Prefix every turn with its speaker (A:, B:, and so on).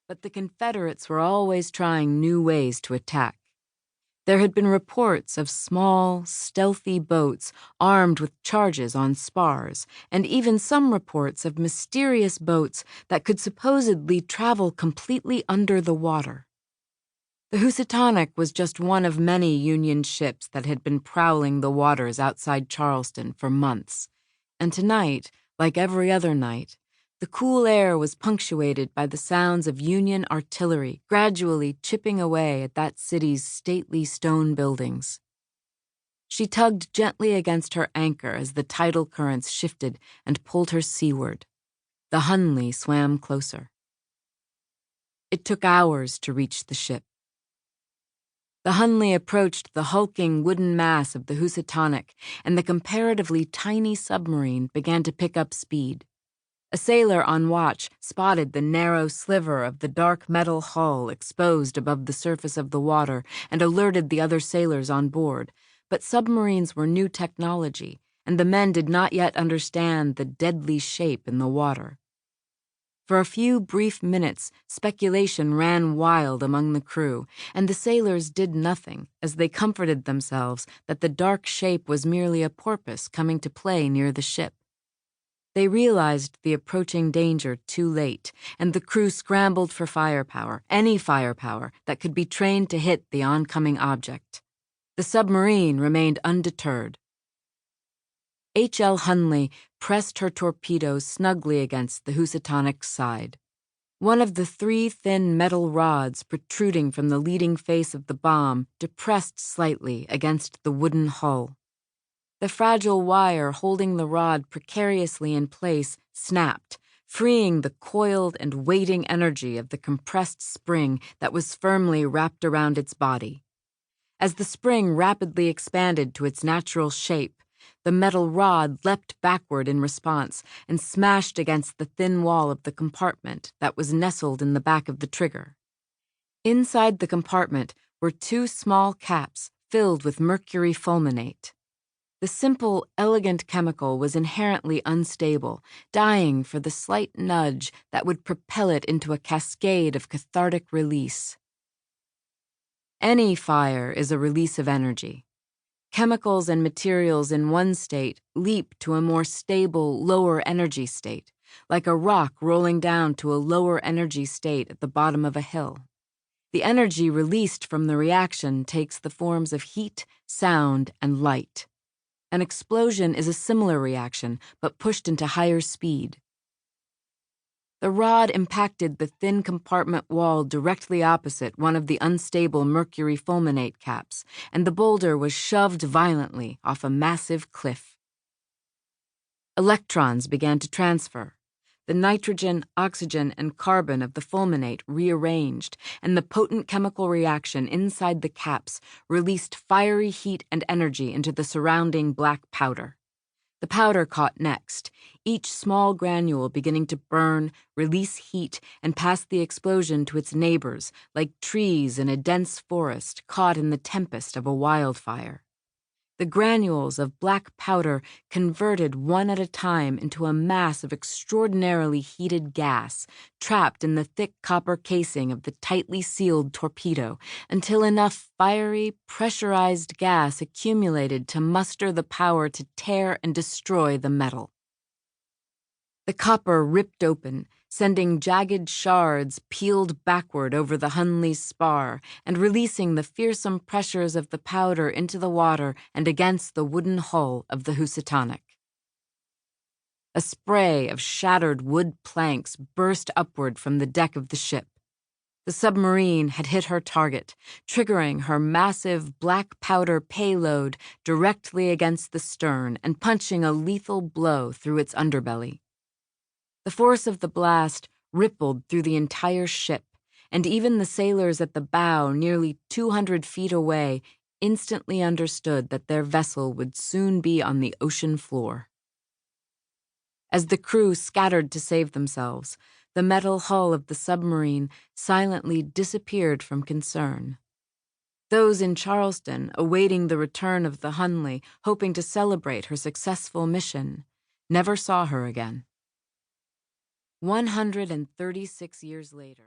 A: But the Confederates were always trying new ways to attack. There had been reports of small, stealthy boats armed with charges on spars, and even some reports of mysterious boats that could supposedly travel completely under the water. The Housatonic was just one of many Union ships that had been prowling the waters outside Charleston for months, and tonight, like every other night, the cool air was punctuated by the sounds of Union artillery gradually chipping away at that city's stately stone buildings. She tugged gently against her anchor as the tidal currents shifted and pulled her seaward. The Hunley swam closer. It took hours to reach the ship. The Hunley approached the hulking wooden mass of the Housatonic, and the comparatively tiny submarine began to pick up speed. A sailor on watch spotted the narrow sliver of the dark metal hull exposed above the surface of the water and alerted the other sailors on board, but submarines were new technology, and the men did not yet understand the deadly shape in the water. For a few brief minutes, speculation ran wild among the crew, and the sailors did nothing as they comforted themselves that the dark shape was merely a porpoise coming to play near the ship. They realized the approaching danger too late, and the crew scrambled for firepower, any firepower that could be trained to hit the oncoming object. The submarine remained undeterred. HL Hunley pressed her torpedoes snugly against the Housatonic's side. One of the 3 thin metal rods protruding from the leading face of the bomb depressed slightly against the wooden hull. The fragile wire holding the rod precariously in place snapped, freeing the coiled and waiting energy of the compressed spring that was firmly wrapped around its body. As the spring rapidly expanded to its natural shape, the metal rod leapt backward in response and smashed against the thin wall of the compartment that was nestled in the back of the trigger. Inside the compartment were 2 small caps filled with mercury fulminate. The simple, elegant chemical was inherently unstable, dying for the slight nudge that would propel it into a cascade of cathartic release. Any fire is a release of energy. Chemicals and materials in one state leap to a more stable, lower energy state, like a rock rolling down to a lower energy state at the bottom of a hill. The energy released from the reaction takes the forms of heat, sound, and light. An explosion is a similar reaction, but pushed into higher speed. The rod impacted the thin compartment wall directly opposite one of the unstable mercury fulminate caps, and the boulder was shoved violently off a massive cliff. Electrons began to transfer. The nitrogen, oxygen, and carbon of the fulminate rearranged, and the potent chemical reaction inside the caps released fiery heat and energy into the surrounding black powder. The powder caught next, each small granule beginning to burn, release heat, and pass the explosion to its neighbors, like trees in a dense forest caught in the tempest of a wildfire. The granules of black powder converted one at a time into a mass of extraordinarily heated gas, trapped in the thick copper casing of the tightly sealed torpedo, until enough fiery, pressurized gas accumulated to muster the power to tear and destroy the metal. The copper ripped open, sending jagged shards peeled backward over the Hunley's spar and releasing the fearsome pressures of the powder into the water and against the wooden hull of the Housatonic. A spray of shattered wood planks burst upward from the deck of the ship. The submarine had hit her target, triggering her massive black powder payload directly against the stern and punching a lethal blow through its underbelly. The force of the blast rippled through the entire ship, and even the sailors at the bow, nearly 200 feet away, instantly understood that their vessel would soon be on the ocean floor. As the crew scattered to save themselves, the metal hull of the submarine silently disappeared from concern. Those in Charleston, awaiting the return of the Hunley, hoping to celebrate her successful mission, never saw her again. 136 years later.